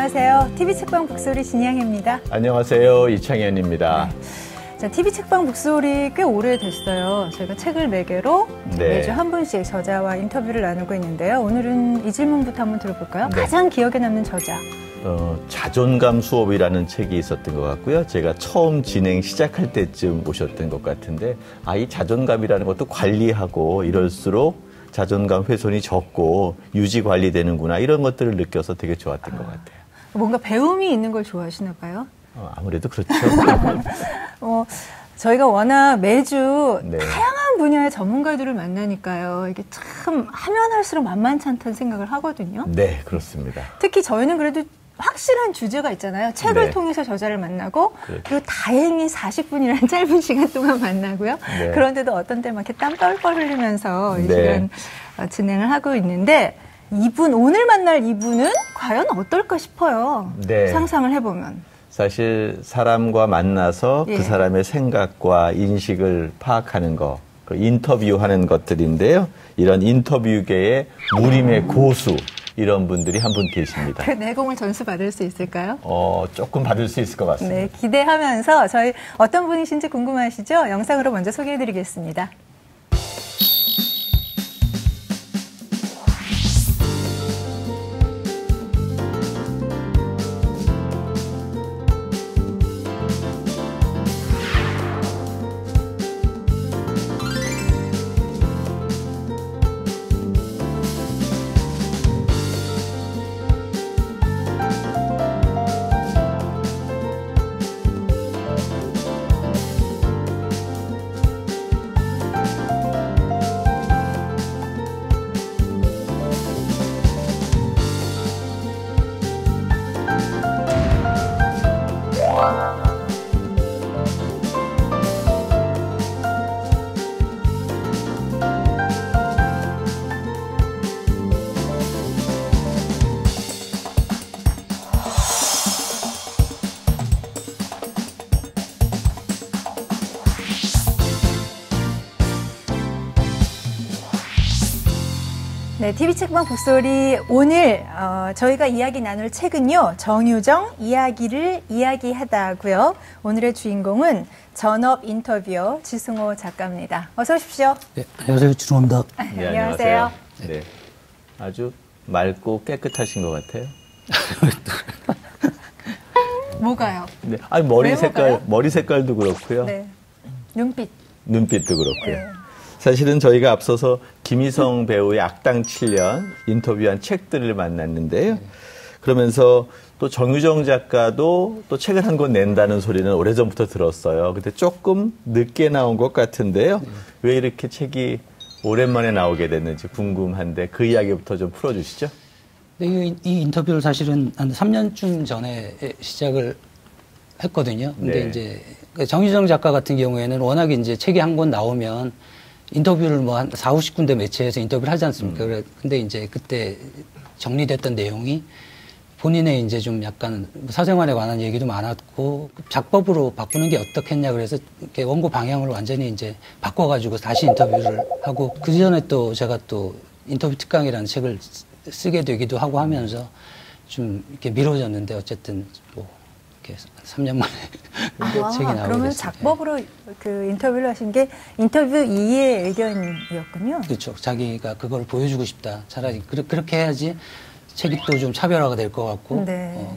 안녕하세요. TV책방 북소리 진양입니다. 안녕하세요. 이창현입니다. 네. 자, TV책방 북소리 꽤 오래됐어요. 저희가 책을 매개로 매주 한 분씩 저자와 인터뷰를 나누고 있는데요. 오늘은 이 질문부터 한번 들어볼까요? 네. 가장 기억에 남는 저자. 자존감 수업이라는 책이 있었던 것 같고요. 제가 처음 진행 시작할 때쯤 오셨던 것 같은데, 이 자존감이라는 것도 관리하고 이럴수록 자존감 훼손이 적고 유지 관리되는구나, 이런 것들을 느껴서 되게 좋았던 것 같아요. 뭔가 배움이 있는 걸 좋아하시나 봐요? 아무래도 그렇죠. 저희가 워낙 매주 다양한 분야의 전문가들을 만나니까요. 이게 참 하면 할수록 만만치 않다는 생각을 하거든요. 네, 그렇습니다. 특히 저희는 그래도 확실한 주제가 있잖아요. 책을 통해서 저자를 만나고 그리고 다행히 40분이라는 짧은 시간 동안 만나고요. 그런데도 어떤 때 막 이렇게 땀 뻘뻘 흘리면서 이 시간 진행을 하고 있는데, 오늘 만날 이분은 과연 어떨까 싶어요. 상상을 해보면. 사실 사람과 만나서 그 사람의 생각과 인식을 파악하는 거, 인터뷰하는 것들인데요. 이런 인터뷰계의 무림의 고수, 이런 분들이 한 분 계십니다. 그 내공을 전수받을 수 있을까요? 조금 받을 수 있을 것 같습니다. 네, 기대하면서 저희 어떤 분이신지 궁금하시죠? 영상으로 먼저 소개해드리겠습니다. 네, TV책방 북소리 오늘 저희가 이야기 나눌 책은요, 정유정 이야기를 이야기하다고요. 오늘의 주인공은 전업 인터뷰어 지승호 작가입니다. 어서 오십시오. 네, 안녕하세요. 지승호입니다. 네, 안녕하세요. 네, 아주 맑고 깨끗하신 것 같아요. 뭐가요? 네, 머리 색깔도 그렇고요. 네, 눈빛도 그렇고요. 사실은 저희가 앞서서 김희성 배우의 악당 7년 인터뷰한 책들을 만났는데요. 그러면서 또 정유정 작가도 또 책을 한 권 낸다는 소리는 오래전부터 들었어요. 근데 조금 늦게 나온 것 같은데요. 왜 이렇게 책이 오랜만에 나오게 됐는지 궁금한데 그 이야기부터 좀 풀어주시죠. 네, 이 인터뷰를 사실은 한 3년쯤 전에 시작을 했거든요. 근데 이제 정유정 작가 같은 경우에는 워낙에 이제 책이 한 권 나오면 인터뷰를 뭐 한 40, 50군데 매체에서 인터뷰를 하지 않습니까? 근데 이제 그때 정리됐던 내용이 본인의 이제 좀 약간 사생활에 관한 얘기도 많았고, 작법으로 바꾸는 게 어떻겠냐 그래서 이렇게 원고 방향을 완전히 이제 바꿔가지고 다시 인터뷰를 하고, 그 전에 또 제가 또 인터뷰 특강이라는 책을 쓰게 되기도 하고 하면서 좀 이렇게 미뤄졌는데, 어쨌든 뭐 이렇게 3년 만에 책이 나오게 그러면 됐습니다. 작법으로 그 인터뷰를 하신 게 인터뷰 2의 의견이었군요. 그렇죠. 자기가 그걸 보여주고 싶다. 차라리 그렇게 해야지 책이 또 좀 차별화가 될 것 같고.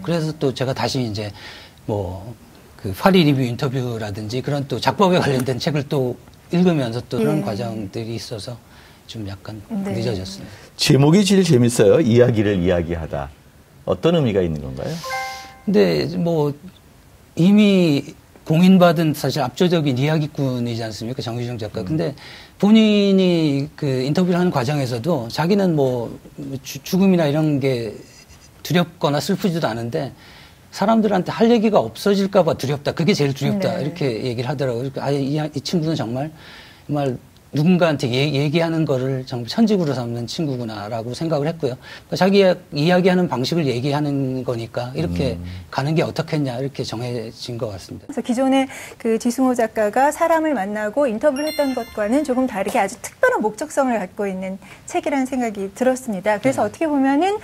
그래서 또 제가 다시 이제 뭐 그 파리 리뷰 인터뷰라든지 그런 또 작법에 관련된 책을 또 읽으면서 또 그런 과정들이 있어서 좀 약간 늦어졌습니다. 제목이 제일 재밌어요. 이야기를 이야기하다. 어떤 의미가 있는 건가요? 근데 뭐 이미 공인받은 사실 압도적인 이야기꾼이지 않습니까? 정유정 작가. 근데 본인이 그 인터뷰를 하는 과정에서도 자기는 뭐 죽음이나 이런 게 두렵거나 슬프지도 않은데 사람들한테 할 얘기가 없어질까봐 두렵다. 그게 제일 두렵다. 이렇게 얘기를 하더라고요. 이 친구는 정말 누군가한테 얘기하는 거를 정말 천직으로 삼는 친구구나라고 생각을 했고요. 그러니까 자기가 이야기하는 방식을 얘기하는 거니까 이렇게 가는 게 어떻겠냐 이렇게 정해진 것 같습니다. 그래서 기존에 그 지승호 작가가 사람을 만나고 인터뷰를 했던 것과는 조금 다르게 아주 특별한 목적성을 갖고 있는 책이라는 생각이 들었습니다. 그래서 어떻게 보면은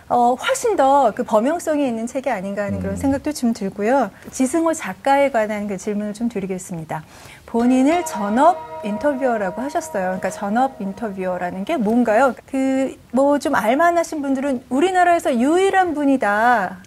훨씬 더 그 범용성이 있는 책이 아닌가 하는 그런 생각도 좀 들고요. 지승호 작가에 관한 그 질문을 좀 드리겠습니다. 본인을 전업 인터뷰어라고 하셨어요. 그러니까 전업 인터뷰어라는 게 뭔가요? 뭐 좀 알만하신 분들은 우리나라에서 유일한 분이다.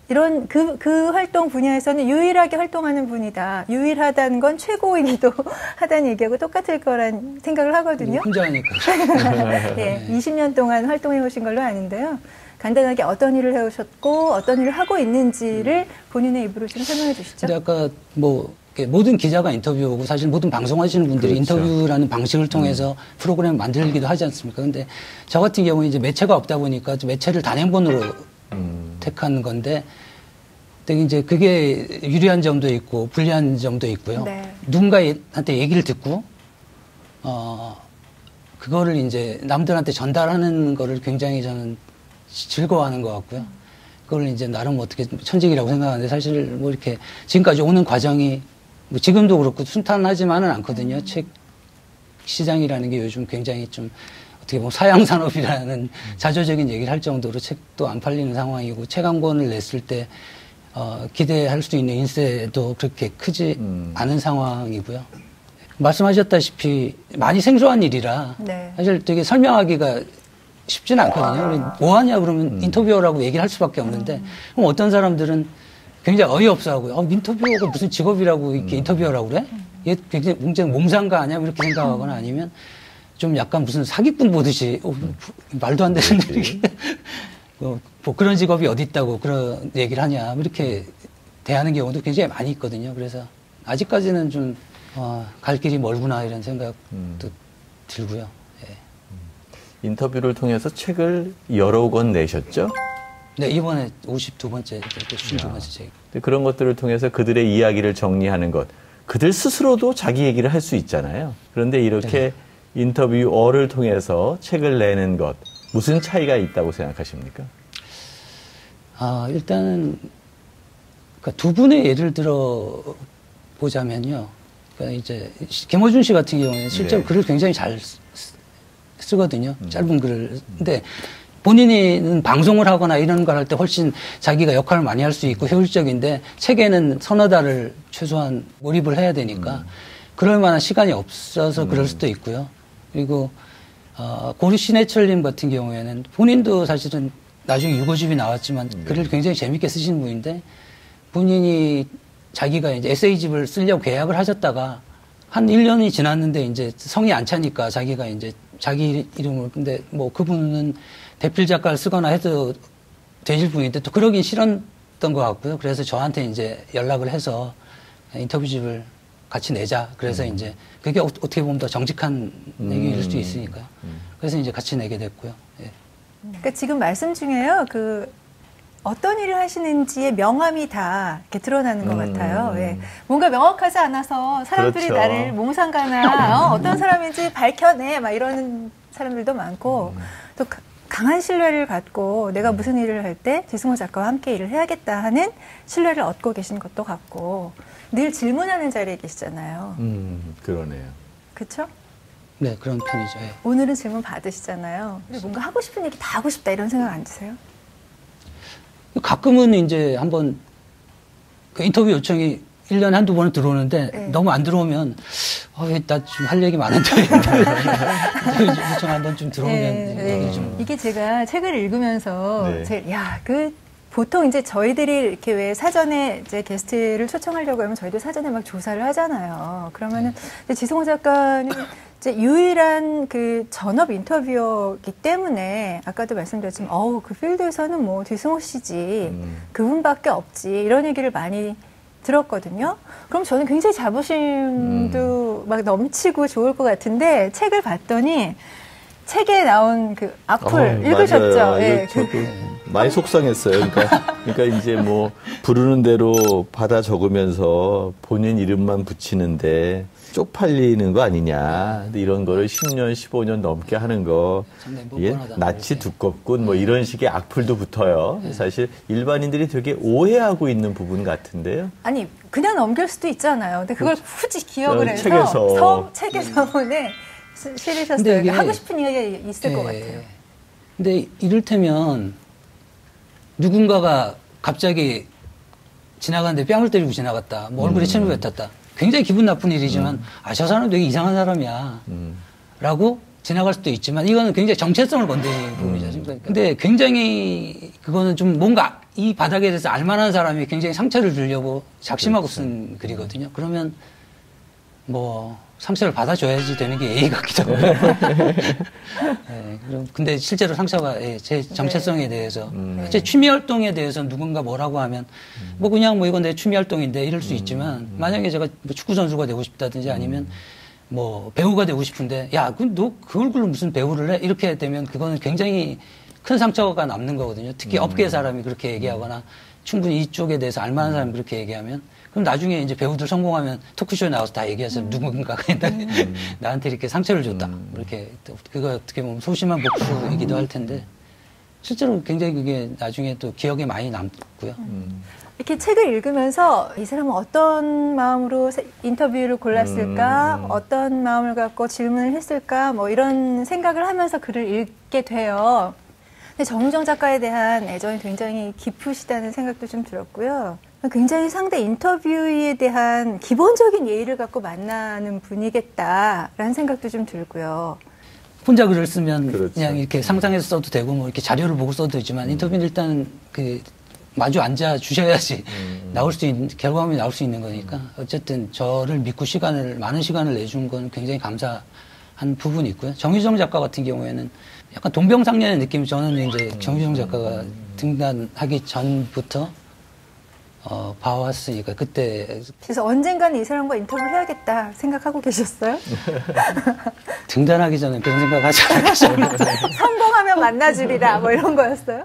이런 그 활동 분야에서는 유일하게 활동하는 분이다. 유일하다는 건 최고이기도 하다는 얘기하고 똑같을 거란 생각을 하거든요. 혼자 하니까. 네, 20년 동안 활동해 오신 걸로 아는데요. 간단하게 어떤 일을 해오셨고 어떤 일을 하고 있는지를 본인의 입으로 좀 설명해 주시죠. 근데 아까 뭐 모든 기자가 인터뷰하고 사실 모든 방송하시는 분들이 그렇죠. 인터뷰라는 방식을 통해서 프로그램 만들기도 하지 않습니까? 근데 저 같은 경우는 이제 매체가 없다 보니까 매체를 단행본으로 택한 건데 되게 이제 그게 유리한 점도 있고 불리한 점도 있고요. 네. 누군가한테 얘기를 듣고 그거를 이제 남들한테 전달하는 거를 굉장히 저는 즐거워하는 것 같고요. 그걸 이제 나름 어떻게 천직이라고 생각하는데 사실 뭐 이렇게 지금까지 오는 과정이 뭐 지금도 그렇고 순탄하지만은 않거든요. 책 시장이라는 게 요즘 굉장히 좀 어떻게 보면 사양 산업이라는 자조적인 얘기를 할 정도로 책도 안 팔리는 상황이고 책 한 권을 냈을 때 기대할 수 있는 인세도 그렇게 크지 않은 상황이고요. 말씀하셨다시피 많이 생소한 일이라 네. 사실 되게 설명하기가 쉽지는 않거든요. 뭐 하냐 그러면 인터뷰어라고 얘기를 할 수밖에 없는데 그럼 어떤 사람들은 굉장히 어이없어하고요. 인터뷰어가 무슨 직업이라고 이렇게 인터뷰어라고 그래? 얘 굉장히 몸상가 아니야? 이렇게 생각하거나 아니면 좀 약간 무슨 사기꾼 보듯이 말도 안 되는 얘기 뭐 그런 직업이 어디 있다고 그런 얘기를 하냐 이렇게 대하는 경우도 굉장히 많이 있거든요. 그래서 아직까지는 좀 갈 길이 멀구나 이런 생각도 들고요. 예. 인터뷰를 통해서 책을 여러 권 내셨죠? 네, 이번에 52번째, 52번째 책. 그런 것들을 통해서 그들의 이야기를 정리하는 것, 그들 스스로도 자기 얘기를 할 수 있잖아요. 그런데 이렇게 네. 인터뷰어를 통해서 책을 내는 것, 무슨 차이가 있다고 생각하십니까? 일단은, 그러니까 두 분의 예를 들어 보자면요. 그러니까 이제, 김어준 씨 같은 경우에는 실제로 네. 글을 굉장히 잘 쓰거든요. 짧은 글을. 근데 본인은 방송을 하거나 이런 걸 할 때 훨씬 자기가 역할을 많이 할 수 있고 효율적인데 책에는 서너 달을 최소한 몰입을 해야 되니까 그럴 만한 시간이 없어서 그럴 수도 있고요. 그리고 고리 신해철님 같은 경우에는 본인도 사실은 나중에 유고집이 나왔지만 글을 굉장히 재밌게 쓰시는 분인데 본인이 자기가 이제 에세이집을 쓰려고 계약을 하셨다가 한 1년이 지났는데 이제 성이 안 차니까 자기가 이제 자기 이름으로 근데 뭐 그분은 대필 작가를 쓰거나 해도 되실 분인데 또 그러긴 싫었던 것 같고요. 그래서 저한테 이제 연락을 해서 인터뷰집을 같이 내자. 그래서 이제 그게 어떻게 보면 더 정직한 얘기일 수도 있으니까요. 그래서 이제 같이 내게 됐고요. 예. 그러니까 지금 말씀 중에요. 어떤 일을 하시는지의 명암이 다 이렇게 드러나는 것 같아요. 예. 뭔가 명확하지 않아서 사람들이 그렇죠. 나를 몽상가나 어떤 사람인지 밝혀내 막 이러는 사람들도 많고 또 강한 신뢰를 갖고 내가 무슨 일을 할 때 지승호 작가와 함께 일을 해야겠다 하는 신뢰를 얻고 계신 것도 같고 늘 질문하는 자리에 계시잖아요. 그러네요. 그렇죠? 네, 그런 편이죠. 예. 오늘은 질문 받으시잖아요. 근데 뭔가 하고 싶은 얘기 다 하고 싶다 이런 생각 안 드세요? 가끔은 이제 한번 그 인터뷰 요청이 1년에 한두 번은 들어오는데 네. 너무 안 들어오면 나 좀 할 얘기 많은데 요청 한번 좀 들어오면 네. 좀. 이게 제가 책을 읽으면서 네. 보통 이제 저희들이 이렇게 왜 사전에 이제 게스트를 초청하려고 하면 저희도 사전에 막 조사를 하잖아요. 그러면은 지승호 작가는 이제 유일한 그 전업 인터뷰어이기 때문에 아까도 말씀드렸지만 그 필드에서는 뭐 지승호 씨지 그분밖에 없지 이런 얘기를 많이 들었거든요. 그럼 저는 굉장히 자부심도 막 넘치고 좋을 것 같은데 책을 봤더니 책에 나온 그 악플 읽으셨죠? 네, 저도 많이 속상했어요. 그러니까 이제 뭐 부르는 대로 받아 적으면서 본인 이름만 붙이는데 쪽팔리는 거 아니냐. 근데 이런 거를 10년, 15년 넘게 하는 거 이게 낯이 두껍군 뭐 이런 식의 악플도 붙어요. 사실 일반인들이 되게 오해하고 있는 부분 같은데요. 아니 그냥 넘길 수도 있잖아요. 근데 그걸 굳이 기억을 해서 책의 서문에 실으셨어요. 하고 싶은 이야기가 있을 것 같아요. 근데 이를테면 누군가가 갑자기 지나가는데 뺨을 때리고 지나갔다. 뭐 얼굴에 침을 뱉었다. 굉장히 기분 나쁜 일이지만 저 사람은 되게 이상한 사람이야. 라고 지나갈 수도 있지만 이거는 굉장히 정체성을 건드리는 부분이죠. 근데 굉장히 그거는 좀 뭔가 이 바닥에 대해서 알만한 사람이 굉장히 상처를 주려고 작심하고 쓴 글이거든요. 그러면 뭐 상처를 받아줘야지 되는 게 예의 같기도 하고. 네, 근데 실제로 상처가 제 정체성에 대해서 제 취미 활동에 대해서 누군가 뭐라고 하면 뭐 그냥 뭐 이건 내 취미 활동인데 이럴 수 있지만 만약에 제가 뭐 축구 선수가 되고 싶다든지 아니면 뭐 배우가 되고 싶은데 야, 너 그 얼굴로 무슨 배우를 해? 이렇게 되면 그거는 굉장히 큰 상처가 남는 거거든요. 특히 업계 사람이 그렇게 얘기하거나 충분히 이쪽에 대해서 알만한 사람이 그렇게 얘기하면 그럼 나중에 이제 배우들 성공하면 토크쇼에 나와서 다 얘기하세요. 누군가가 나한테 이렇게 상처를 줬다. 이렇게 그거 어떻게 보면 소심한 복수이기도 할 텐데 실제로 굉장히 그게 나중에 또 기억에 많이 남고요. 이렇게 책을 읽으면서 이 사람은 어떤 마음으로 인터뷰를 골랐을까, 어떤 마음을 갖고 질문을 했을까, 뭐 이런 생각을 하면서 글을 읽게 돼요. 근데 정유정 작가에 대한 애정이 굉장히 깊으시다는 생각도 좀 들었고요. 굉장히 상대 인터뷰에 대한 기본적인 예의를 갖고 만나는 분이겠다라는 생각도 좀 들고요. 혼자 글을 쓰면 그렇죠. 그냥 이렇게 상상해서 써도 되고 뭐 이렇게 자료를 보고 써도 되지만 인터뷰는 일단 그 마주 앉아 주셔야지 나올 수 있는 결과물이 나올 수 있는 거니까 어쨌든 저를 믿고 많은 시간을 내준 건 굉장히 감사한 부분이 있고요. 정유정 작가 같은 경우에는 약간 동병상련의 느낌이 저는 이제 정유정 작가가 등단하기 전부터 봐왔으니까 그때 그래서 언젠가는 이 사람과 인터뷰를 해야겠다 생각하고 계셨어요? 등단하기 전에 그런 생각하지 않았어요. 성공하면 만나주리라 뭐 이런 거였어요?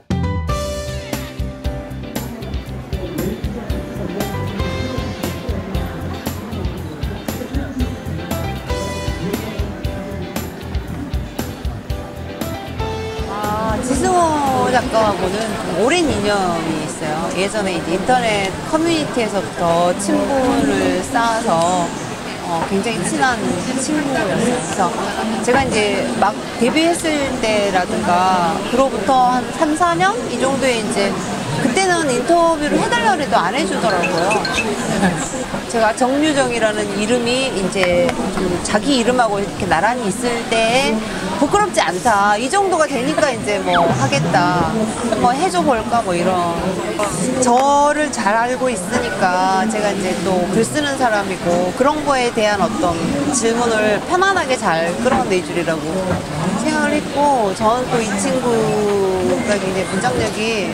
지승호 작가하고는 오랜 인연이 있어요. 예전에 이제 인터넷 커뮤니티에서부터 친분을 쌓아서 굉장히 친한 친구였어요. 그래서 제가 이제 막 데뷔했을 때라든가 그로부터 한 3, 4년? 이 정도에 이제 그때는 인터뷰를 해달라고 해도 안 해주더라고요. 제가 정유정이라는 이름이 이제 좀 자기 이름하고 이렇게 나란히 있을 때 부끄럽지 않다. 이 정도가 되니까 이제 뭐 하겠다. 한번 해줘 볼까 뭐 이런. 저를 잘 알고 있으니까 제가 이제 또 글 쓰는 사람이고 그런 거에 대한 어떤 질문을 편안하게 잘 끌어내주리라고 생각을 했고 저는 또 이 친구가 굉장히 문장력이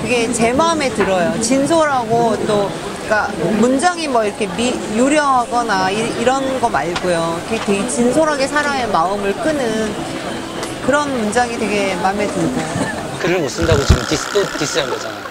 그게 제 마음에 들어요. 진솔하고 또 그러니까 문장이 뭐 이렇게 유려하거나 이런 거 말고요. 되게 진솔하게 사람의 마음을 끄는 그런 문장이 되게 마음에 들고. 글을 못 쓴다고 지금 디스한 거잖아요.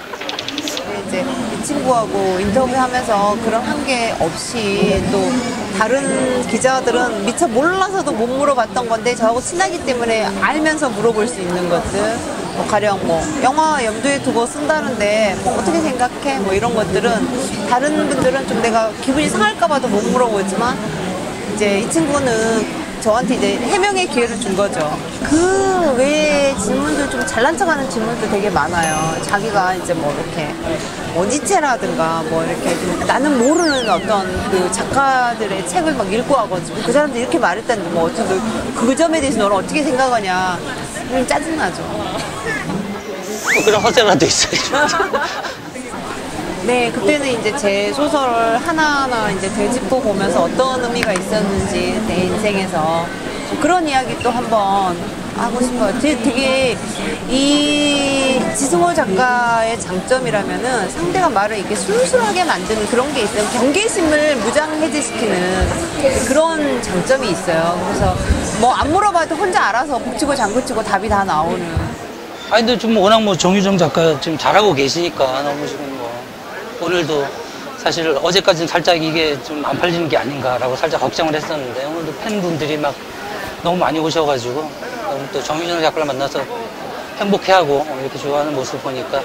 이제 이 친구하고 인터뷰하면서 그런 한계 없이 또 다른 기자들은 미처 몰라서도 못 물어봤던 건데 저하고 친하기 때문에 알면서 물어볼 수 있는 것들 뭐 가령 뭐 영화 염두에 두고 쓴다는데 뭐 어떻게 생각해? 뭐 이런 것들은 다른 분들은 좀 내가 기분이 상할까 봐도 못 물어보지만 이제 이 친구는 저한테 이제 해명의 기회를 준 거죠. 그 외에 질문들 좀 잘난 척하는 질문도 되게 많아요. 자기가 이제 뭐 이렇게 뭐 니체라든가 뭐 이렇게 좀 나는 모르는 어떤 그 작가들의 책을 막 읽고 와가지고 그 사람들이 이렇게 말했다는데 뭐 어쨌든 그 점에 대해서 너는 어떻게 생각하냐. 짜증나죠. 뭐 그런 허세라도 있어야죠. 네, 그때는 이제 제 소설을 하나하나 이제 되짚어 보면서 어떤 의미가 있었는지 내 인생에서 그런 이야기 또 한번 하고 싶어요. 되게 이 지승호 작가의 장점이라면은 상대가 말을 이렇게 술술하게 만드는 그런 게 있어요. 경계심을 무장해제시키는 그런 장점이 있어요. 그래서 뭐 안 물어봐도 혼자 알아서 북치고 장구치고 답이 다 나오는. 아니 근데 좀 워낙 뭐 정유정 작가 지금 잘하고 계시니까 너무 지금 오늘도 사실 어제까지는 살짝 이게 좀 안 팔리는 게 아닌가라고 살짝 걱정을 했었는데 오늘도 팬분들이 막 너무 많이 오셔가지고 너무 또 정유정 작가를 만나서 행복해하고 이렇게 좋아하는 모습 보니까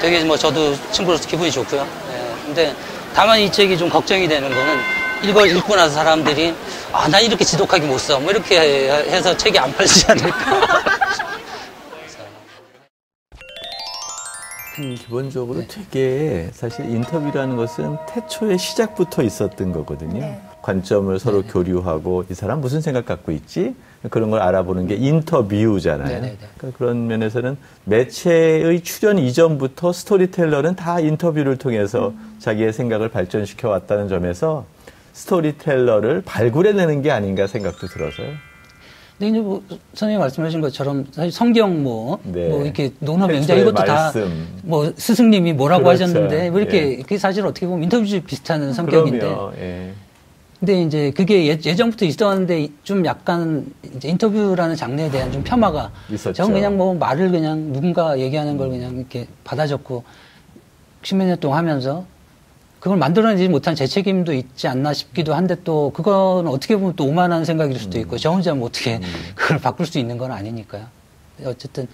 되게 뭐 저도 친구로서 기분이 좋고요. 네. 근데 다만 이 책이 좀 걱정이 되는 거는 이걸 읽고 나서 사람들이 나 이렇게 지독하게 못 써. 뭐 이렇게 해서 책이 안 팔리지 않을까. 기본적으로 네. 되게 사실 인터뷰라는 것은 태초의 시작부터 있었던 거거든요. 네. 관점을 서로 교류하고 이 사람 무슨 생각 갖고 있지? 그런 걸 알아보는 게 인터뷰잖아요. 그러니까 그런 면에서는 매체의 출연 이전부터 스토리텔러는 다 인터뷰를 통해서 자기의 생각을 발전시켜 왔다는 점에서 스토리텔러를 발굴해내는 게 아닌가 생각도 들어서요. 근데 이제 뭐 선생님 말씀하신 것처럼 사실 성경 뭐 이렇게 논어 명작 태초의 이것도 다 뭐 스승님이 뭐라고 그렇죠. 하셨는데 뭐 이렇게 그게 사실 어떻게 보면 인터뷰 비슷한 성격인데. 그럼요. 예. 근데 이제 그게 예전부터 있었는데 좀 약간 이제 인터뷰라는 장르에 대한 좀 폄하가 있었죠. 저는 그냥 뭐 말을 그냥 누군가 얘기하는 걸 그냥 이렇게 받아 적고 10몇 년 동안 하면서 그걸 만들어내지 못한 제 책임도 있지 않나 싶기도 한데 또 그건 어떻게 보면 또 오만한 생각일 수도 있고 저 혼자 뭐 어떻게 그걸 바꿀 수 있는 건 아니니까요. 어쨌든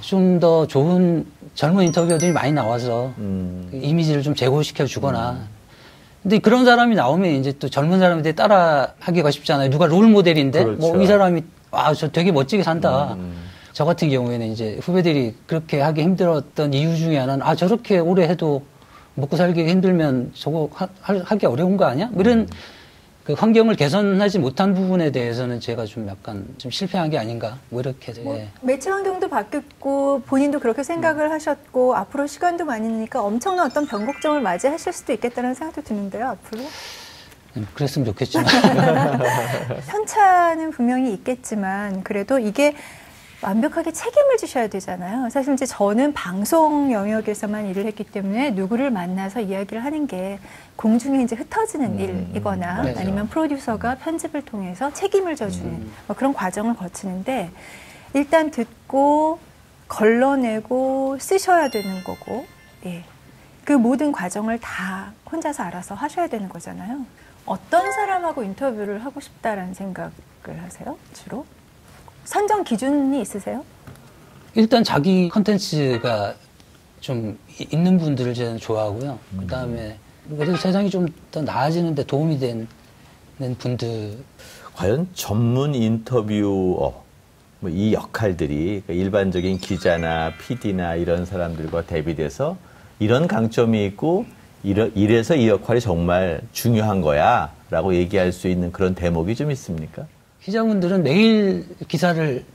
좀 더 좋은 젊은 인터뷰어들이 많이 나와서 이미지를 좀 제고시켜 주거나 근데 그런 사람이 나오면 이제 또 젊은 사람한테 따라 하기가 쉽잖아요. 누가 롤 모델인데 그렇죠. 뭐 이 사람이 저 되게 멋지게 산다. 저 같은 경우에는 이제 후배들이 그렇게 하기 힘들었던 이유 중에 하나는 저렇게 오래 해도 먹고 살기 힘들면 저거 하기 어려운 거 아니야? 뭐 이런 그 환경을 개선하지 못한 부분에 대해서는 제가 좀 약간 좀 실패한 게 아닌가 뭐 이렇게 매체 환경도 바뀌었고 본인도 그렇게 생각을 하셨고 앞으로 시간도 많이 나니까 엄청난 어떤 변곡점을 맞이하실 수도 있겠다는 생각도 드는데요. 앞으로 그랬으면 좋겠지만 편차는 분명히 있겠지만 그래도 이게 완벽하게 책임을 지셔야 되잖아요. 사실 이제 저는 방송 영역에서만 일을 했기 때문에 누구를 만나서 이야기를 하는 게 공중에 이제 흩어지는 일이거나 맞아요. 아니면 프로듀서가 편집을 통해서 책임을 져주는 뭐 그런 과정을 거치는데 일단 듣고 걸러내고 쓰셔야 되는 거고 예. 그 모든 과정을 다 혼자서 알아서 하셔야 되는 거잖아요. 어떤 사람하고 인터뷰를 하고 싶다라는 생각을 하세요? 주로? 선정 기준이 있으세요? 일단 자기 컨텐츠가 좀 있는 분들을 저는 좋아하고요. 그 다음에 그래도 세상이 좀 더 나아지는데 도움이 되는 분들. 과연 전문 인터뷰어, 뭐 이 역할들이 일반적인 기자나 PD나 이런 사람들과 대비돼서 이런 강점이 있고 이래서 이 역할이 정말 중요한 거야 라고 얘기할 수 있는 그런 대목이 좀 있습니까? 기자분들은 매일 기사를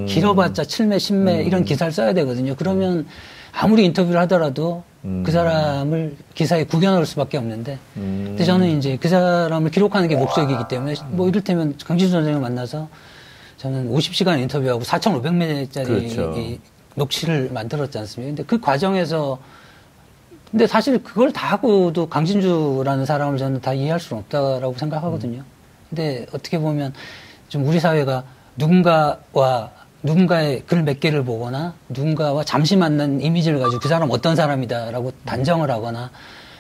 길어봤자 7매, 10매 이런 기사를 써야 되거든요. 그러면 아무리 인터뷰를 하더라도 그 사람을 기사에 구겨넣을 수밖에 없는데 근데 저는 이제 그 사람을 기록하는 게 목적이기 때문에 뭐 이를테면 강진수 선생님을 만나서 저는 50시간 인터뷰하고 4,500매짜리 그렇죠. 녹취를 만들었지 않습니까? 근데 그 과정에서 근데 사실 그걸 다 하고도 강진주라는 사람을 저는 다 이해할 수는 없다라고 생각하거든요. 근데 어떻게 보면 좀 우리 사회가 누군가의 글 몇 개를 보거나 누군가와 잠시 만난 이미지를 가지고 그 사람 어떤 사람이다라고 단정을 하거나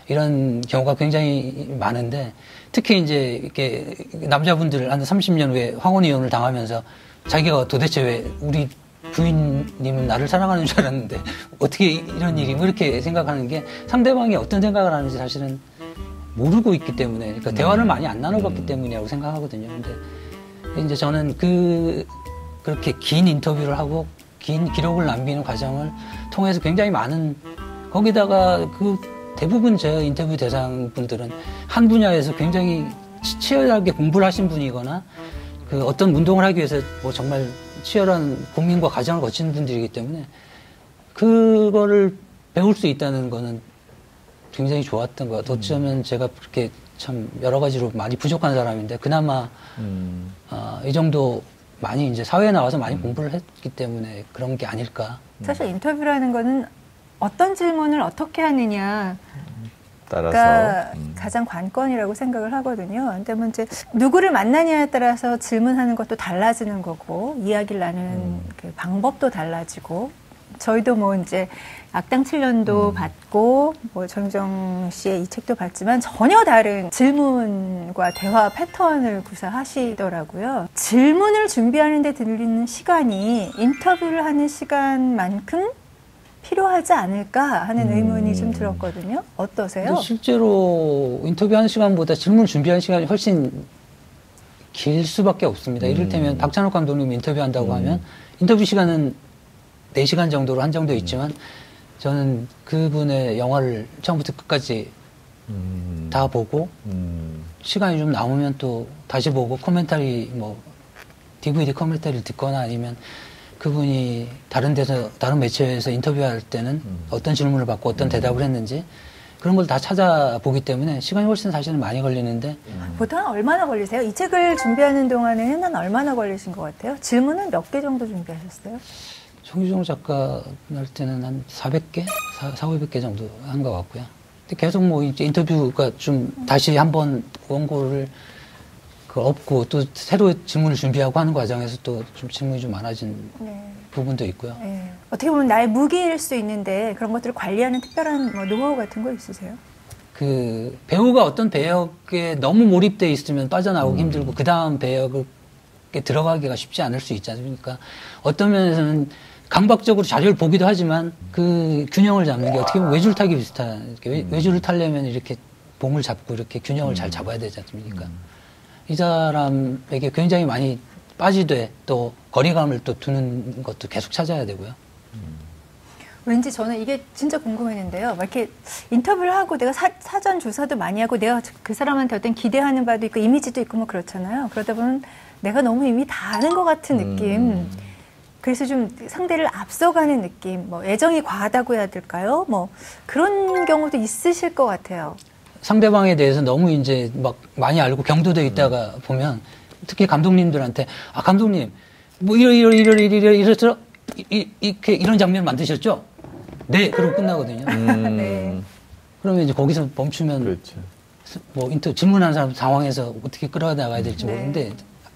이런 경우가 굉장히 많은데 특히 이제 이렇게 남자분들 한 30년 후에 황혼 이혼을 당하면서 자기가 도대체 왜 우리 부인님은 나를 사랑하는 줄 알았는데 어떻게 이런 일이 뭐 이렇게 생각하는 게 상대방이 어떤 생각을 하는지 사실은 모르고 있기 때문에 그러니까 대화를 많이 안 나눠봤기 때문이라고 생각하거든요. 근데 이제 저는 그렇게 긴 인터뷰를 하고 긴 기록을 남기는 과정을 통해서 굉장히 많은 거기다가 그 대부분 제 인터뷰 대상분들은 한 분야에서 굉장히 치열하게 공부를 하신 분이거나 그 어떤 운동을 하기 위해서 뭐 정말 치열한 고민과 과정을 거치는 분들이기 때문에 그거를 배울 수 있다는 거는 굉장히 좋았던 것 같아요. 어쩌면 제가 그렇게 참 여러 가지로 많이 부족한 사람인데 그나마 이 정도 많이 이제 사회에 나와서 많이 공부를 했기 때문에 그런 게 아닐까. 사실 인터뷰라는 거는 어떤 질문을 어떻게 하느냐 따라서 가장 관건이라고 생각을 하거든요. 근데 뭐 이제 누구를 만나냐에 따라서 질문하는 것도 달라지는 거고 이야기를 나누는 그 방법도 달라지고 저희도 뭐 이제 악당 7년도 봤고 뭐 정유정 씨의 이 책도 봤지만 전혀 다른 질문과 대화 패턴을 구사하시더라고요. 질문을 준비하는 데 들리는 시간이 인터뷰를 하는 시간만큼 필요하지 않을까 하는 의문이 좀 들었거든요. 어떠세요? 실제로 인터뷰하는 시간보다 질문 준비하는 시간이 훨씬 길 수밖에 없습니다. 이를테면 박찬욱 감독님 인터뷰한다고 하면 인터뷰 시간은 4시간 정도로 한정되어 있지만 저는 그분의 영화를 처음부터 끝까지 다 보고 시간이 좀 남으면 또 다시 보고 코멘터리 뭐 DVD 코멘터리를 듣거나 아니면 그분이 다른 매체에서 인터뷰할 때는 어떤 질문을 받고 어떤 대답을 했는지 그런 걸 다 찾아보기 때문에 시간이 훨씬 사실은 많이 걸리는데 보통 얼마나 걸리세요? 이 책을 준비하는 동안에는 한 얼마나 걸리신 것 같아요? 질문은 몇 개 정도 준비하셨어요? 정유정 작가 할 때는 한 400개? 400개 정도 한 것 같고요. 근데 계속 뭐 이제 인터뷰가 좀 다시 한번 원고를 없고 또 새로 질문을 준비하고 하는 과정에서 또 좀 질문이 좀 많아진 부분도 있고요. 네. 어떻게 보면 나의 무기일 수 있는데 그런 것들을 관리하는 특별한 뭐 노하우 같은 거 있으세요? 그 배우가 어떤 배역에 너무 몰입돼 있으면 빠져나오기 힘들고 그 다음 배역에 들어가기가 쉽지 않을 수 있지 않습니까? 어떤 면에서는 강박적으로 자료를 보기도 하지만 그 균형을 잡는 게 어떻게 보면 외줄 타기 비슷한 외줄을 타려면 이렇게 봉을 잡고 이렇게 균형을 잘 잡아야 되지 않습니까? 이 사람에게 굉장히 많이 빠지되 또 거리감을 또 두는 것도 계속 찾아야 되고요. 왠지 저는 이게 진짜 궁금했는데요. 막 이렇게 인터뷰를 하고 내가 사전 조사도 많이 하고 내가 그 사람한테 어떤 기대하는 바도 있고 이미지도 있고 뭐 그렇잖아요. 그러다 보면 내가 너무 이미 다 아는 것 같은 느낌. 그래서 좀 상대를 앞서가는 느낌. 뭐 애정이 과하다고 해야 될까요? 뭐 그런 경우도 있으실 것 같아요. 상대방에 대해서 너무 이제 막 많이 알고 경도돼 있다가 보면 특히 감독님들한테 아 감독님 뭐 이렇게 이런 장면 만드셨죠? 네, 그러고 끝나거든요. 네. 그러면 이제 거기서 멈추면 그렇죠. 뭐 질문하는 사람 상황에서 어떻게 끌어나가야 될지 모르는데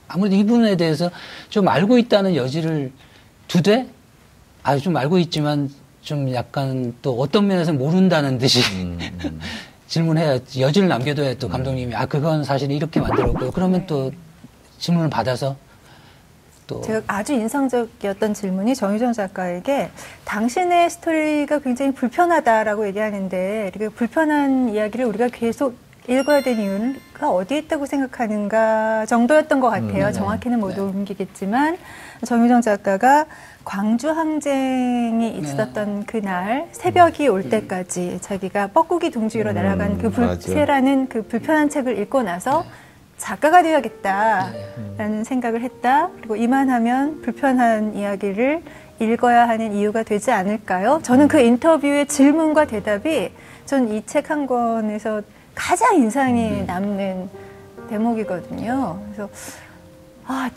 아무래도 이분에 대해서 좀 알고 있다는 여지를 두되 좀 알고 있지만 좀 약간 또 어떤 면에서 모른다는 듯이 질문해야 여지를 남겨둬야 또 감독님이 그건 사실 이렇게 만들었고요. 그러면 또 질문을 받아서 또 제가 아주 인상적이었던 질문이 정유정 작가에게 당신의 스토리가 굉장히 불편하다라고 얘기하는데 이렇게 불편한 이야기를 우리가 계속 읽어야 되는 이유가 어디에 있다고 생각하는가 정도였던 것 같아요. 정확히는 못 옮기겠지만 정유정 작가가 광주 항쟁이 있었던 그날 새벽이 올 때까지 자기가 뻐꾸기 둥지 위로 날아간 그 불새라는 그 불편한 책을 읽고 나서 작가가 되어야겠다라는 생각을 했다. 그리고 이만하면 불편한 이야기를 읽어야 하는 이유가 되지 않을까요? 저는 그 인터뷰의 질문과 대답이 전 이 책 한 권에서 가장 인상이 남는 대목이거든요. 그래서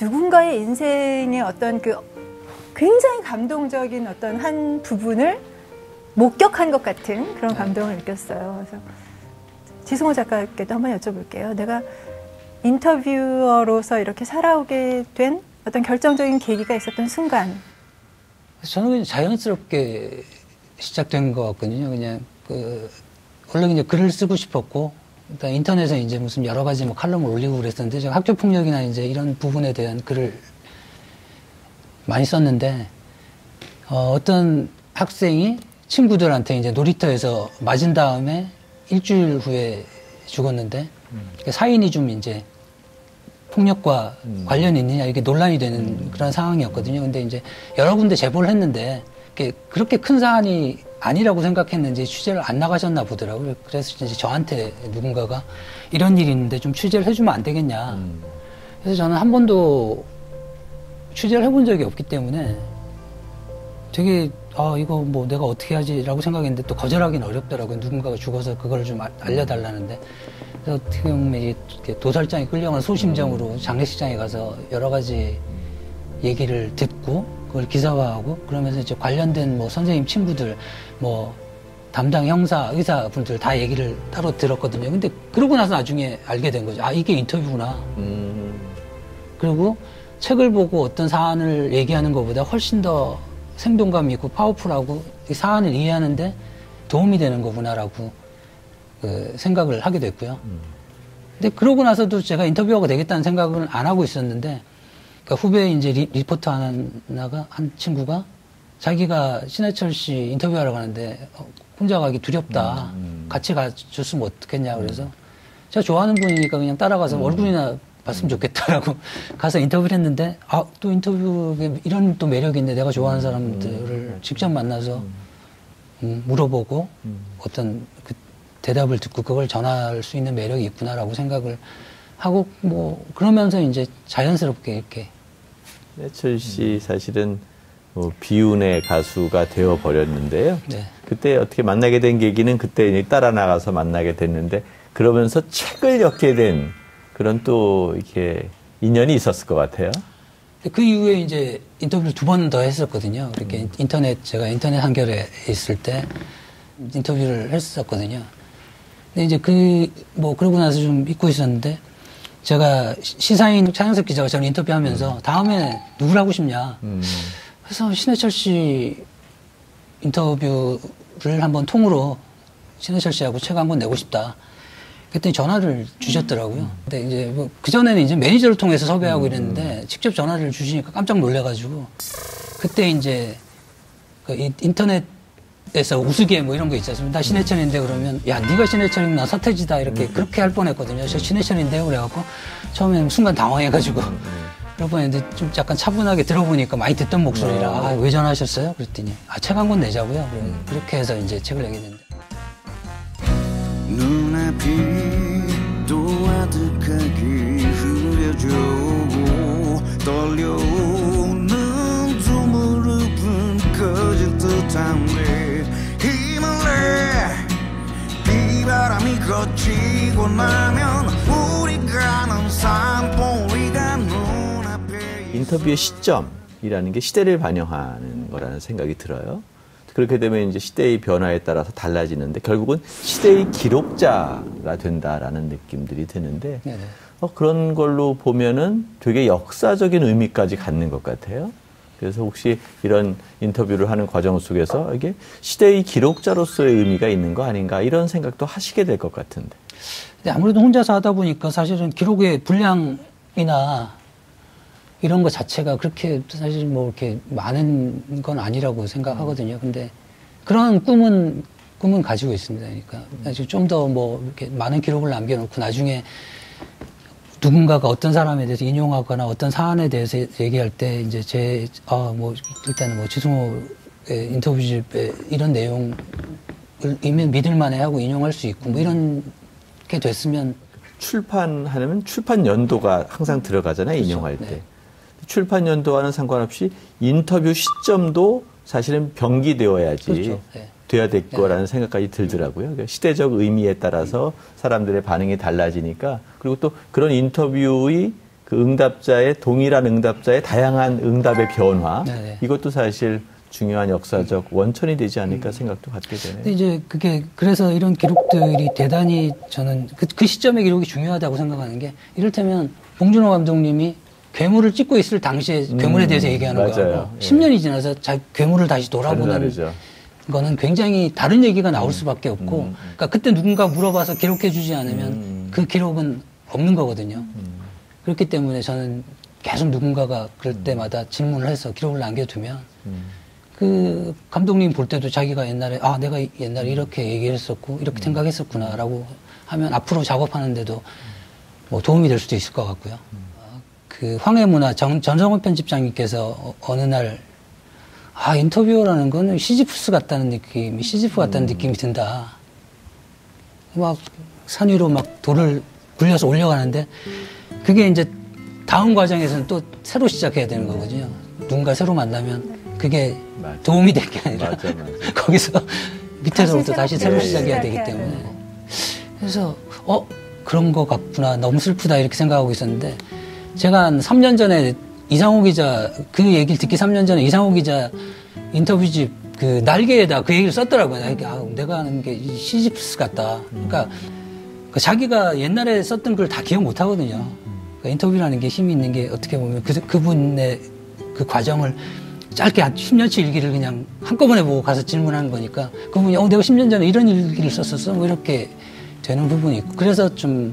누군가의 인생의 어떤 그 굉장히 감동적인 어떤 한 부분을 목격한 것 같은 그런 감동을 느꼈어요. 그래서 지승호 작가께도 한번 여쭤볼게요. 내가 인터뷰어로서 이렇게 살아오게 된 어떤 결정적인 계기가 있었던 순간. 저는 그냥 자연스럽게 시작된 것 같거든요. 그냥 원래 이제 글을 쓰고 싶었고, 일단 인터넷에 이제 무슨 여러 가지 뭐 칼럼을 올리고 그랬었는데, 제가 학교 폭력이나 이제 이런 부분에 대한 글을 많이 썼는데, 어떤 학생이 친구들한테 이제 놀이터에서 맞은 다음에 일주일 후에 죽었는데, 사인이 좀 이제 폭력과 관련이 있느냐 이게 논란이 되는 그런 상황이었거든요. 근데 이제 여러 군데 제보를 했는데 그렇게 큰 사안이 아니라고 생각했는지 취재를 안 나가셨나 보더라고요. 그래서 이제 저한테 누군가가 이런 일이 있는데 좀 취재를 해주면 안 되겠냐. 그래서 저는 한 번도 취재를 해본 적이 없기 때문에 되게 이거 뭐 내가 어떻게 하지라고 생각했는데 또 거절하기는 어렵더라고요. 누군가가 죽어서 그걸 좀 알려달라는데. 그래서 어떻게 보면 이렇게 도살장에 끌려간 소심정으로 장례식장에 가서 여러 가지 얘기를 듣고 그걸 기사화하고 그러면서 이제 관련된 뭐 선생님 친구들 뭐 담당 형사 의사분들 다 얘기를 따로 들었거든요. 근데 그러고 나서 나중에 알게 된 거죠. 이게 인터뷰구나. 그리고 책을 보고 어떤 사안을 얘기하는 것보다 훨씬 더 생동감 있고 파워풀하고 이 사안을 이해하는데 도움이 되는 거구나라고 생각을 하게 됐고요. 근데 그러고 나서도 제가 인터뷰어가 되겠다는 생각은 안 하고 있었는데, 그러니까 후배 이제 리포터 한 친구가 자기가 신해철 씨 인터뷰하러 가는데 혼자 가기 두렵다. 같이 가줬으면 어떻겠냐. 그래서 제가 좋아하는 분이니까 그냥 따라가서 얼굴이나 봤으면 좋겠다라고 가서 인터뷰를 했는데, 아, 또 인터뷰에 이런 또 매력이 있네. 내가 좋아하는 사람들을 직접 만나서 물어보고 어떤 그 대답을 듣고 그걸 전할 수 있는 매력이 있구나라고 생각을 하고, 뭐, 그러면서 이제 자연스럽게 이렇게. 신해철 씨 사실은 비운의 가수가 되어버렸는데요. 네. 그때 어떻게 만나게 된 계기는 그때 따라 나가서 만나게 됐는데, 그러면서 책을 엮게 된 그런 또 이렇게 인연이 있었을 것 같아요. 그 이후에 이제 인터뷰를 2번 더 했었거든요. 이렇게 제가 인터넷 한겨레에 있을 때 인터뷰를 했었거든요. 근데 이제 그러고 나서 좀 잊고 있었는데, 제가 시사인 차영석 기자가 저를 인터뷰하면서 다음에 누굴 하고 싶냐. 그래서 신해철 씨 인터뷰를 한번 통으로 신해철 씨하고 책 한 권 내고 싶다. 그랬더니 전화를 주셨더라고요. 근데 이제 뭐 그전에는 이제 매니저를 통해서 섭외하고 이랬는데 직접 전화를 주시니까 깜짝 놀래가지고 그때 이제 그 인터넷에서 우스개 뭐 이런 거 있지 않습니까? 나 신해철인데 그러면 야, 네가 신해철이면 나 서태지다 이렇게 그렇게 할 뻔했거든요. 저 신해철인데요. 그래갖고 처음에는 순간 당황해가지고 그럴 뻔했는데 좀 약간 차분하게 들어보니까 많이 듣던 목소리라 아, 왜 전화하셨어요? 그랬더니 아, 책 한 권 내자고요. 그렇게 해서 이제 책을 내게 됐는데. 눈앞이 또 아득하게 흐려져 떨려오는 두 무릎은 꺼질 듯한데 힘을 내 비바람이 거치고 나면 우리 가는 산보리가 눈앞에 인터뷰의 시점이라는 게 시대를 반영하는 거라는 생각이 들어요. 그렇게 되면 이제 시대의 변화에 따라서 달라지는데 결국은 시대의 기록자가 된다라는 느낌들이 드는데 그런 걸로 보면은 되게 역사적인 의미까지 갖는 것 같아요. 그래서 혹시 이런 인터뷰를 하는 과정 속에서 이게 시대의 기록자로서의 의미가 있는 거 아닌가 이런 생각도 하시게 될 것 같은데. 근데 아무래도 혼자서 하다 보니까 사실은 기록의 분량이나 이런 거 자체가 그렇게 사실 뭐 이렇게 많은 건 아니라고 생각하거든요. 근데 그런 꿈은 가지고 있습니다. 그러니까 좀 더 뭐 이렇게 많은 기록을 남겨놓고 나중에 누군가가 어떤 사람에 대해서 인용하거나 어떤 사안에 대해서 얘기할 때 이제 뭐 일단은 뭐 지승호의 인터뷰집에 이런 내용을 이미 믿을만해 하고 인용할 수 있고 뭐 이런 게 됐으면 출판하면 출판 연도가 항상 들어가잖아요. 그렇죠. 인용할 때. 네. 출판 연도와는 상관없이 인터뷰 시점도 사실은 병기되어야지 그렇죠. 네. 돼야 될 거라는 생각까지 들더라고요. 그러니까 시대적 의미에 따라서 사람들의 반응이 달라지니까 그리고 또 그런 인터뷰의 그 동일한 응답자의 다양한 응답의 변화 이것도 사실 중요한 역사적 원천이 되지 않을까 생각도 갖게 되네요. 근데 이제 그래서 이런 기록들이 대단히 저는 그 시점의 기록이 중요하다고 생각하는 게 이를테면 봉준호 감독님이 괴물을 찍고 있을 당시에 괴물에 대해서 얘기하는 거하고 10년이 지나서 괴물을 다시 돌아보는 거는 굉장히 다른 얘기가 나올 수밖에 없고 그러니까 그때 누군가 물어봐서 기록해 주지 않으면 그 기록은 없는 거거든요. 그렇기 때문에 저는 계속 누군가가 그럴 때마다 질문을 해서 기록을 남겨두면 그 감독님 볼 때도 자기가 옛날에 내가 옛날에 이렇게 얘기를 했었고 이렇게 생각했었구나라고 하면 앞으로 작업하는데도 뭐 도움이 될 수도 있을 것 같고요. 그 황해문화 전성훈 편집장님께서 어느 날 인터뷰어라는 거는 시지프스 같다는 느낌이 든다. 막 산 위로 막 돌을 굴려서 올려가는데 그게 이제 다음 과정에서는 또 새로 시작해야 되는 거거든요. 누군가 새로 만나면 그게 도움이 될 게 아니라 거기서 밑에서부터 다시 새로 시작해야 되기 때문에 그래서 그런 거 같구나 너무 슬프다 이렇게 생각하고 있었는데 제가 한 3년 전에 이상호 기자 그 얘기를 듣기 3년 전에 이상호 기자 인터뷰집 그 날개에다 그 얘기를 썼더라고요. 내가 하는 게 시지프스 같다. 그러니까 자기가 옛날에 썼던 걸 다 기억 못 하거든요. 그러니까 인터뷰라는 게 힘이 있는 게 어떻게 보면 그분의 그 과정을 짧게 한 10년치 일기를 그냥 한꺼번에 보고 가서 질문하는 거니까 그분이 내가 10년 전에 이런 일기를 썼었어? 뭐 이렇게 되는 부분이 있고 그래서 좀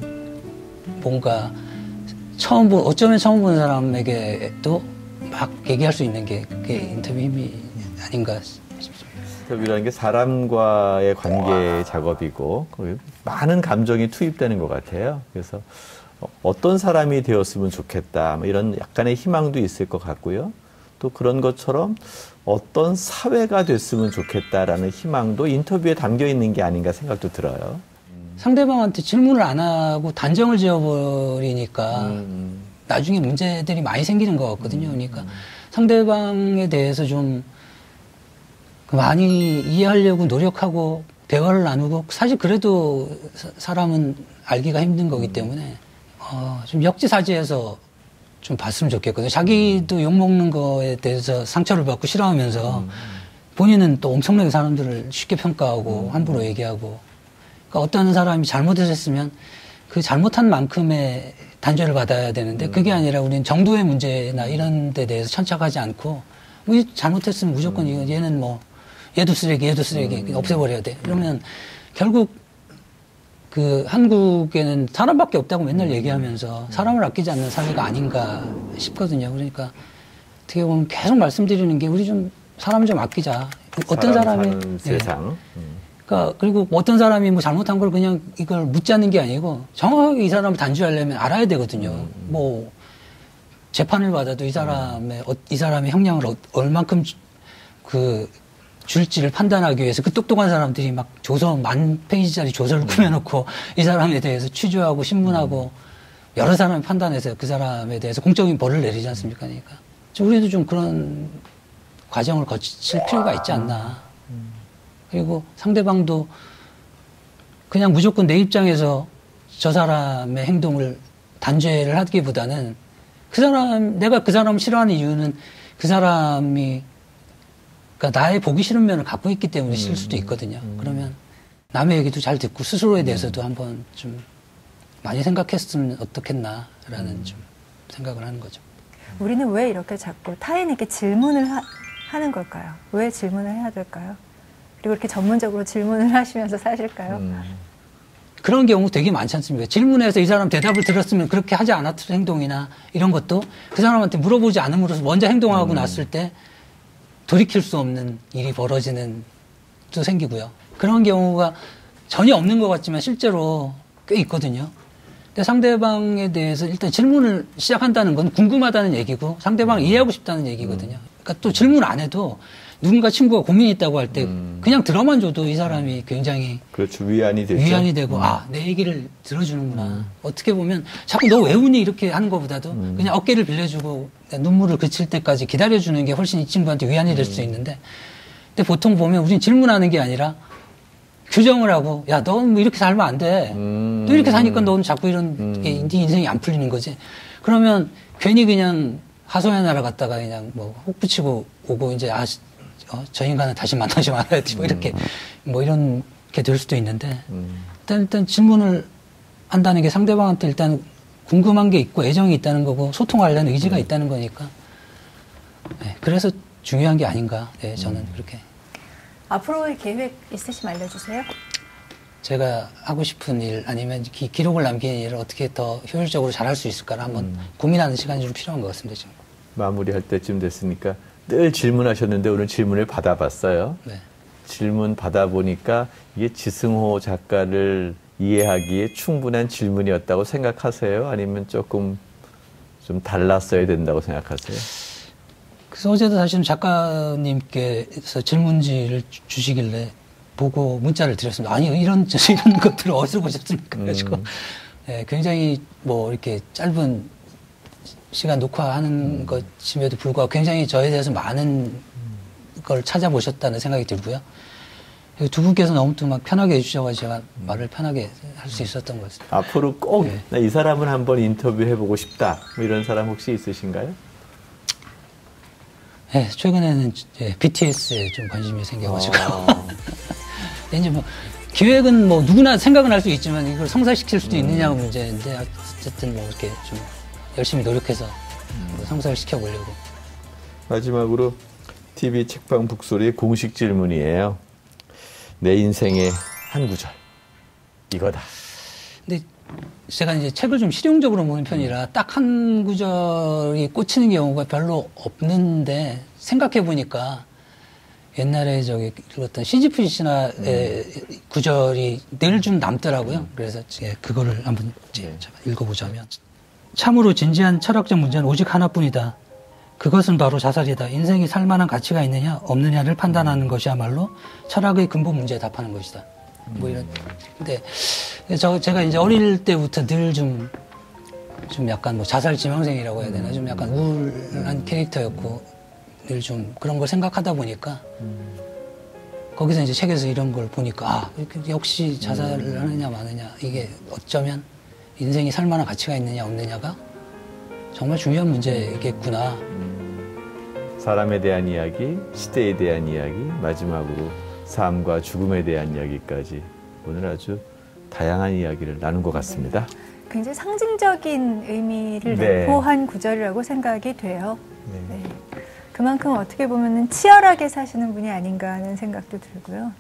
뭔가 어쩌면 처음 보는 사람에게도 막 얘기할 수 있는 게 그게 인터뷰 힘이 아닌가 싶습니다. 인터뷰라는 게 사람과의 관계 작업이고 많은 감정이 투입되는 것 같아요. 그래서 어떤 사람이 되었으면 좋겠다. 뭐 이런 약간의 희망도 있을 것 같고요. 또 그런 것처럼 어떤 사회가 됐으면 좋겠다라는 희망도 인터뷰에 담겨 있는 게 아닌가 생각도 들어요. 상대방한테 질문을 안 하고 단정을 지어버리니까 나중에 문제들이 많이 생기는 것 같거든요. 그러니까 상대방에 대해서 좀 많이 이해하려고 노력하고 대화를 나누고 사실 그래도 사람은 알기가 힘든 거기 때문에 좀 역지사지해서 좀 봤으면 좋겠거든요. 자기도 욕먹는 거에 대해서 상처를 받고 싫어하면서 본인은 또 엄청나게 사람들을 쉽게 평가하고 함부로 얘기하고 그러니까 어떤 사람이 잘못했으면 그 잘못한 만큼의 단죄를 받아야 되는데 그게 아니라 우리는 정도의 문제나 이런 데 대해서 천착하지 않고 뭐 잘못했으면 무조건 얘는 뭐 얘도 쓰레기 없애버려야 돼. 그러면 결국 그 한국에는 사람밖에 없다고 맨날 얘기하면서 사람을 아끼지 않는 사회가 아닌가 싶거든요. 그러니까 어떻게 보면 계속 말씀드리는 게 우리 좀 사람 좀 아끼자. 어떤 사람이 세상. 그러니까 그리고 어떤 사람이 뭐 잘못한 걸 그냥 이걸 묻자는 게 아니고 정확하게 이 사람을 단죄하려면 알아야 되거든요. 뭐 재판을 받아도 이 사람의 형량을 얼만큼 줄지를 판단하기 위해서 그 똑똑한 사람들이 막 조서 1000페이지짜리 조서를 꾸며놓고 이 사람에 대해서 취조하고 신문하고 여러 사람이 판단해서 그 사람에 대해서 공적인 벌을 내리지 않습니까? 그러니까 우리도 좀 그런 과정을 거칠 필요가 있지 않나. 그리고 상대방도 그냥 무조건 내 입장에서 저 사람의 행동을 단죄를 하기보다는 내가 그 사람을 싫어하는 이유는 그 사람이 그러니까 나의 보기 싫은 면을 갖고 있기 때문에 싫을 수도 있거든요. 그러면 남의 얘기도 잘 듣고 스스로에 대해서도 한번 좀 많이 생각했으면 어떻겠나라는 좀 생각을 하는 거죠. 우리는 왜 이렇게 자꾸 타인에게 질문을 하는 걸까요? 왜 질문을 해야 될까요? 그리고 이렇게 전문적으로 질문을 하시면서 사실까요? 그런 경우 되게 많지 않습니까? 질문해서 이 사람 대답을 들었으면 그렇게 하지 않았을 행동이나 이런 것도 그 사람한테 물어보지 않음으로써 먼저 행동하고 났을 때 돌이킬 수 없는 일이 벌어지는 또 생기고요. 그런 경우가 전혀 없는 것 같지만 실제로 꽤 있거든요. 근데 상대방에 대해서 일단 질문을 시작한다는 건 궁금하다는 얘기고 상대방을 이해하고 싶다는 얘기거든요. 그러니까 또 질문 안 해도 누군가 친구가 고민이 있다고 할 때 그냥 들어만 줘도 이 사람이 굉장히 그렇죠. 위안이 되고 내 얘기를 들어주는구나. 어떻게 보면 자꾸 너 왜 우니 이렇게 하는 것보다도 그냥 어깨를 빌려주고 눈물을 그칠 때까지 기다려주는 게 훨씬 이 친구한테 위안이 될 수 있는데 근데 보통 보면 우린 질문하는 게 아니라 규정을 하고 야 넌 뭐 이렇게 살면 안 돼. 너 이렇게 사니까 넌 자꾸 이런 네 인생이 안 풀리는 거지. 그러면 괜히 그냥 하소연하러 갔다가 그냥 뭐 혹 붙이고 오고 이제 저 인간은 다시 만나지 말아야지 뭐 이렇게 뭐 이런 게 될 수도 있는데 일단 질문을 한다는 게 상대방한테 일단 궁금한 게 있고 애정이 있다는 거고 소통하려는 의지가 있다는 거니까 네, 그래서 중요한 게 아닌가 저는 그렇게. 앞으로의 계획 있으시면 알려주세요. 제가 하고 싶은 일 아니면 기록을 남기는 일을 어떻게 더 효율적으로 잘할 수 있을까를 한번 고민하는 시간이 좀 필요한 것 같습니다. 지금. 마무리할 때쯤 됐으니까 늘 질문하셨는데 오늘 질문을 받아봤어요. 네. 질문 받아보니까 이게 지승호 작가를 이해하기에 충분한 질문이었다고 생각하세요? 아니면 조금 좀 달랐어야 된다고 생각하세요? 그래서 어제도 사실은 작가님께서 질문지를 주시길래 보고 문자를 드렸습니다. 아니 이런 것들을 어디서 보셨습니까? 그래가지고 굉장히 뭐 이렇게 짧은 시간 녹화하는 것임에도 불구하고 굉장히 저에 대해서 많은 걸 찾아보셨다는 생각이 들고요. 두 분께서 너무 또 막 편하게 해주셔가지고 제가 말을 편하게 할 수 있었던 것 같습니다. 앞으로 꼭 이 사람을 한번 인터뷰해보고 싶다. 뭐 이런 사람 혹시 있으신가요? 네, 최근에는 BTS에 좀 관심이 생겨가지고. 이제 뭐 기획은 뭐 누구나 생각은 할 수 있지만 이걸 성사시킬 수도 있느냐가 문제인데 어쨌든 뭐 이렇게 좀 열심히 노력해서 성사를 시켜보려고. 마지막으로 TV 책방 북소리의 공식 질문이에요. 내 인생의 한 구절. 이거다. 근데 제가 이제 책을 좀 실용적으로 보는 편이라 딱 한 구절이 꽂히는 경우가 별로 없는데 생각해 보니까 옛날에 저기 어떤 시지프 신화의 구절이 늘 좀 남더라고요. 그래서 그거를 한번 읽어보자면 참으로 진지한 철학적 문제는 오직 하나뿐이다. 그것은 바로 자살이다. 인생이 살만한 가치가 있느냐 없느냐를 판단하는 것이야말로 철학의 근본 문제에 답하는 것이다. 뭐 이런. 근데 제가 이제 어릴 때부터 늘 좀 약간 뭐 자살 지망생이라고 해야 되나, 좀 약간 우울한 캐릭터였고 늘 좀 그런 걸 생각하다 보니까 거기서 이제 책에서 이런 걸 보니까 역시 자살을 하느냐 마느냐, 이게 어쩌면 인생이 살만한 가치가 있느냐 없느냐가 정말 중요한 문제겠구나. 사람에 대한 이야기, 시대에 대한 이야기, 마지막으로 삶과 죽음에 대한 이야기까지 오늘 아주 다양한 이야기를 나눈 것 같습니다. 굉장히 상징적인 의미를 내포한 구절이라고 생각이 돼요. 네. 그만큼 어떻게 보면 치열하게 사시는 분이 아닌가 하는 생각도 들고요.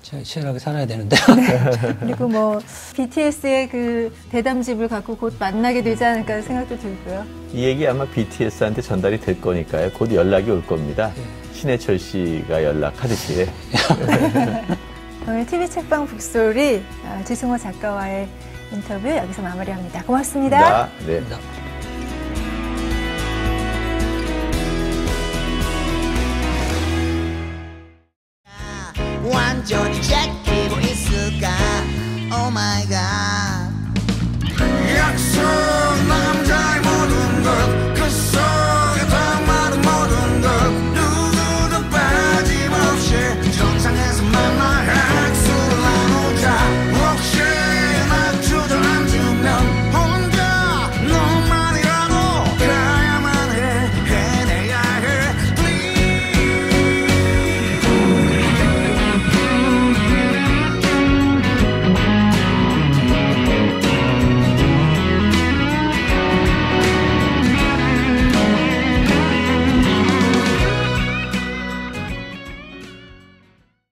치열하게 살아야 되는데. 네. 그리고 뭐 BTS의 그 대담집을 갖고 곧 만나게 되지 않을까 하는 생각도 들고요. 이 얘기 아마 BTS한테 전달이 될 거니까요. 곧 연락이 올 겁니다. 신해철 씨가 연락하듯이. 오늘 TV 책방 북소리 지승호 작가와의 인터뷰 여기서 마무리합니다. 고맙습니다. 네. 완전히 제끼고 있을까? Oh my God.